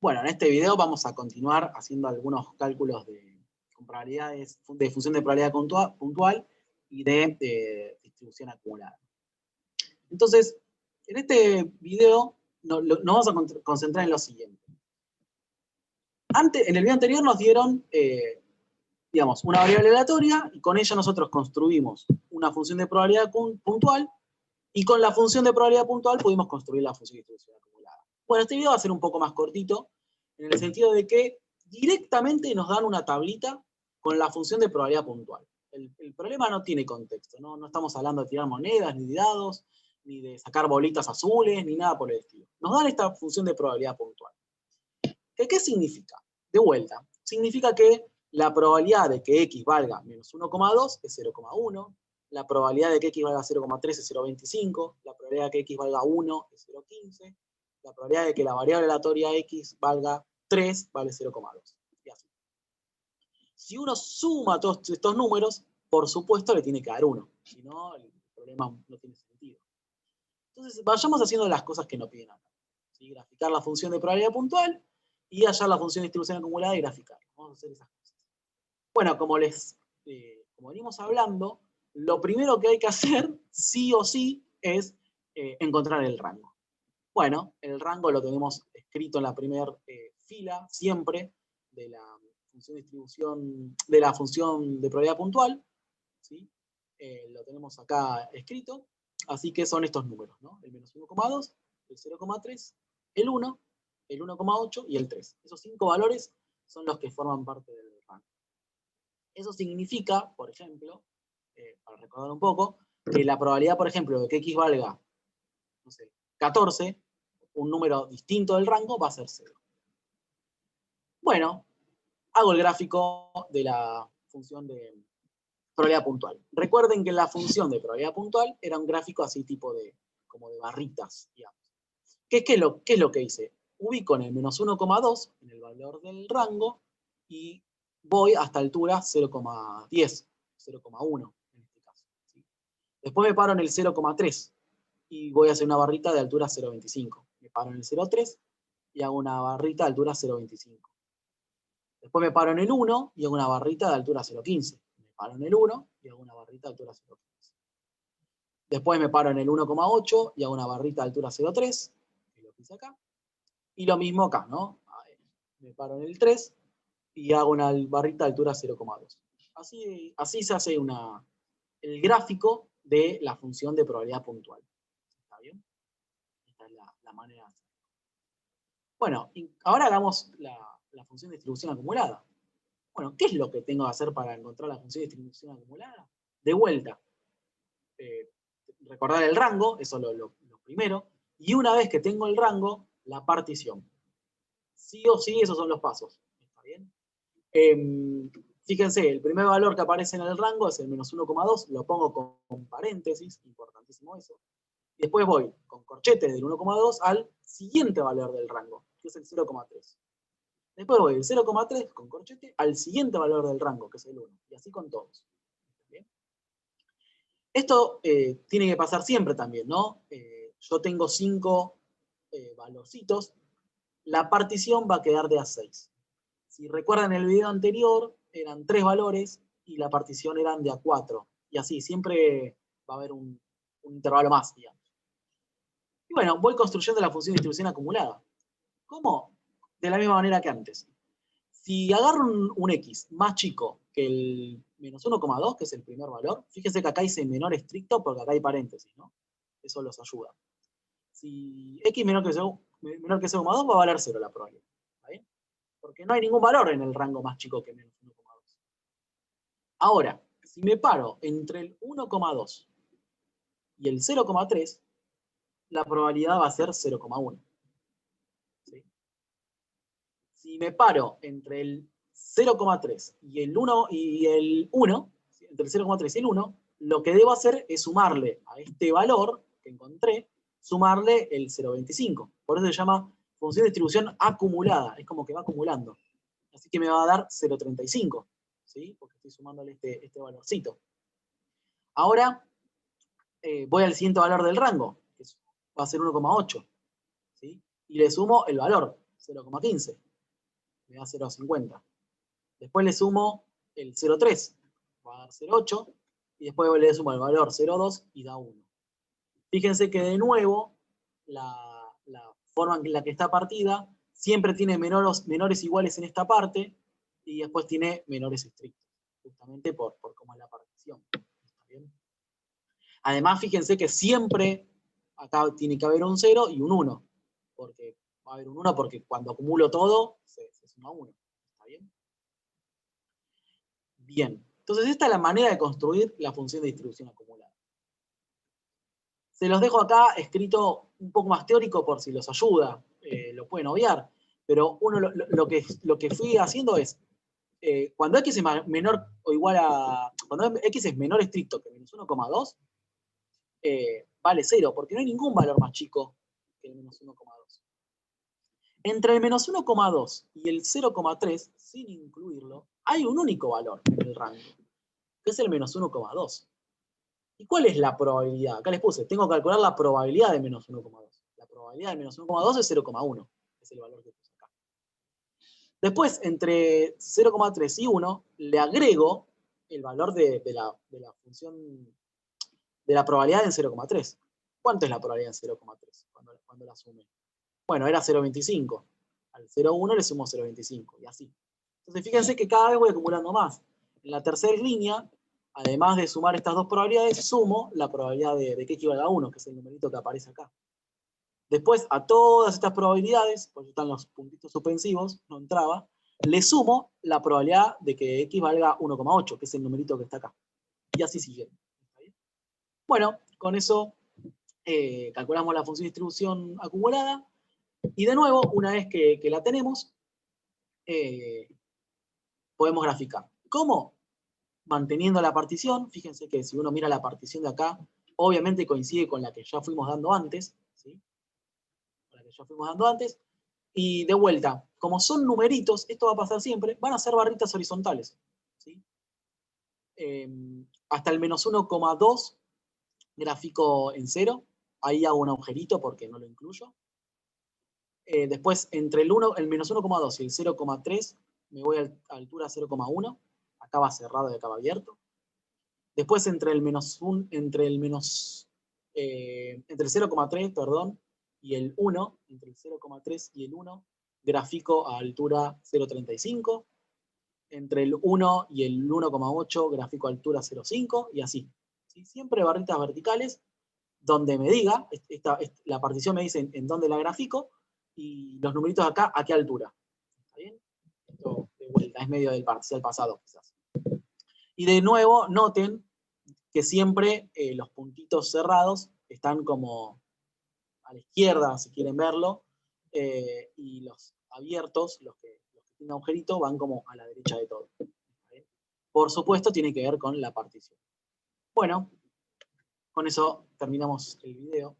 Bueno, en este video vamos a continuar haciendo algunos cálculos con probabilidades, de función de probabilidad puntual y de distribución acumulada. Entonces, en este video nos vamos a concentrar en lo siguiente. En el video anterior nos dieron, digamos, una variable aleatoria y con ella nosotros construimos una función de probabilidad puntual y con la función de probabilidad puntual pudimos construir la función de distribución acumulada. Bueno, este video va a ser un poco más cortito en el sentido de que directamente nos dan una tablita con la función de probabilidad puntual. El problema no tiene contexto, no estamos hablando de tirar monedas, ni de dados, ni de sacar bolitas azules, ni nada por el estilo. Nos dan esta función de probabilidad puntual. ¿Qué significa? De vuelta, significa que la probabilidad de que x valga menos 1,2 es 0,1, la probabilidad de que x valga 0,3 es 0,25, la probabilidad de que x valga 1 es 0,15, la probabilidad de que la variable aleatoria x valga 3 vale 0,2. Y así. Si uno suma todos estos números, por supuesto le tiene que dar 1, si no, el problema no tiene sentido. Entonces, vayamos haciendo las cosas que nos piden acá. ¿Sí? Graficar la función de probabilidad puntual y hallar la función de distribución acumulada y graficar. Vamos a hacer esas cosas. Bueno, como venimos hablando, lo primero que hay que hacer, sí o sí, es encontrar el rango. Bueno, el rango lo tenemos escrito en la primera fila, siempre, de la función de distribución, de la función de probabilidad puntual. ¿Sí? Lo tenemos acá escrito. Así que son estos números, ¿no? El menos 1,2, el 0,3, el 1, el 1,8 y el 3. Esos 5 valores son los que forman parte del rango. Eso significa, por ejemplo, para recordar un poco, que la probabilidad, por ejemplo, de que x valga, no sé, 14, un número distinto del rango, va a ser 0. Bueno, hago el gráfico de la función de probabilidad puntual. Recuerden que la función de probabilidad puntual era un gráfico así tipo como de barritas, digamos. ¿Qué es lo que hice? Ubico en el menos 1,2, en el valor del rango, y voy hasta altura 0,10, 0,1 en este caso. ¿Sí? Después me paro en el 0,3 y voy a hacer una barrita de altura 0,25. Me paro en el 0,3 y hago una barrita de altura 0,25. Después me paro en el 1 y hago una barrita de altura 0,15. Me paro en el 1 y hago una barrita de altura 0,15. Después me paro en el 1,8 y hago una barrita de altura 0,3, que lo puse acá. Y lo mismo acá, ¿no? Me paro en el 3 y hago una barrita de altura 0,2. Así se hace el gráfico de la función de probabilidad puntual. ¿Está bien? Esta es la manera de hacerlo. Bueno, ahora hagamos la función de distribución acumulada. Bueno, ¿qué es lo que tengo que hacer para encontrar la función de distribución acumulada? De vuelta, recordar el rango, eso es lo primero, y una vez que tengo el rango, la partición. Sí o sí, esos son los pasos. ¿Está bien? Fíjense, el primer valor que aparece en el rango es el menos 1,2, lo pongo con paréntesis, importantísimo eso. Y después voy con corchete del 1,2 al siguiente valor del rango, que es el 0,3. Después voy del 0,3 con corchete al siguiente valor del rango, que es el 1. Y así con todos. ¿Bien? Esto tiene que pasar siempre también, ¿no? Yo tengo 5 valorcitos. La partición va a quedar de a 6. Si recuerdan el video anterior, eran 3 valores y la partición eran de a 4. Y así, siempre va a haber un intervalo más, digamos. Y bueno, voy construyendo la función de distribución acumulada. ¿Cómo? De la misma manera que antes. Si agarro un x más chico que el menos 1,2, que es el primer valor, fíjense que acá hice menor estricto porque acá hay paréntesis, ¿no? Eso los ayuda. Si x menor que 0,2 va a valer 0 la probabilidad. ¿Está bien? Porque no hay ningún valor en el rango más chico que menos 1,2. Ahora, si me paro entre el 1,2 y el 0,3, la probabilidad va a ser 0,1. ¿Sí? Si me paro entre el 0,3 y el 1, entre el 0,3 y el 1, lo que debo hacer es sumarle a este valor que encontré, sumarle el 0,25. Por eso se llama función de distribución acumulada, es como que va acumulando. Así que me va a dar 0,35, ¿sí? Porque estoy sumándole este valorcito. Ahora voy al siguiente valor del rango, que va a ser 1,8, ¿sí? Y le sumo el valor, 0,15. Me da 0,50. Después le sumo el 0,3. Va a dar 0,8. Y después le sumo el valor 0,2 y da 1. Fíjense que de nuevo, la forma en la que está partida siempre tiene menores iguales en esta parte y después tiene menores estrictos, justamente por cómo es la partición. ¿Está bien? Además, fíjense que siempre acá tiene que haber un 0 y un 1, porque va a haber un 1 porque cuando acumulo todo se suma 1. ¿Está bien? Bien, entonces esta es la manera de construir la función de distribución acumulada. Se los dejo acá escrito un poco más teórico por si los ayuda, lo pueden obviar, pero uno lo que fui haciendo es, cuando x es menor o igual a, cuando x es menor estricto que menos 1,2, vale 0, porque no hay ningún valor más chico que el menos 1,2. Entre el menos 1,2 y el 0,3, sin incluirlo, hay un único valor en el rango, que es el menos 1,2. ¿Y cuál es la probabilidad? Acá les puse, tengo que calcular la probabilidad de menos 1,2. La probabilidad de menos 1,2 es 0,1. Es el valor que puse acá. Después, entre 0,3 y 1, le agrego el valor de la función, de la probabilidad en 0,3. ¿Cuánto es la probabilidad en 0,3 cuando la sumé? Bueno, era 0,25. Al 0,1 le sumo 0,25 y así. Entonces, fíjense que cada vez voy acumulando más. En la tercera línea, además de sumar estas dos probabilidades, sumo la probabilidad de que equivale a 1, que es el numerito que aparece acá. Después, a todas estas probabilidades, porque están los puntitos suspensivos, no entraba, le sumo la probabilidad de que x valga 1,8, que es el numerito que está acá. Y así sigue. Bueno, con eso calculamos la función de distribución acumulada. Y de nuevo, una vez que la tenemos, podemos graficar. ¿Cómo? Manteniendo la partición. Fíjense que si uno mira la partición de acá, obviamente coincide con la que ya fuimos dando antes. ¿Sí? Con la que ya fuimos dando antes. Y de vuelta, como son numeritos, esto va a pasar siempre, van a ser barritas horizontales. ¿Sí? Hasta el menos 1,2 grafico en 0. Ahí hago un agujerito porque no lo incluyo. Después, entre el menos 1,2 y el 0,3, me voy a altura 0,1. Acá va cerrado y acá va abierto. Después, entre el 0,3, perdón, y el 1, entre el 0,3 y el 1, grafico a altura 0,35. Entre el 1 y el 1,8, grafico a altura 0,5, y así. ¿Sí? Siempre barritas verticales, donde me diga, la partición me dice en dónde la grafico, y los numeritos acá, ¿a qué altura? ¿Está bien? Esto de vuelta, es medio del parcial pasado, quizás. Y de nuevo, noten que siempre los puntitos cerrados están como a la izquierda, si quieren verlo, y los abiertos, los que tienen agujerito, van como a la derecha de todo. Por supuesto, tiene que ver con la partición. Bueno, con eso terminamos el video.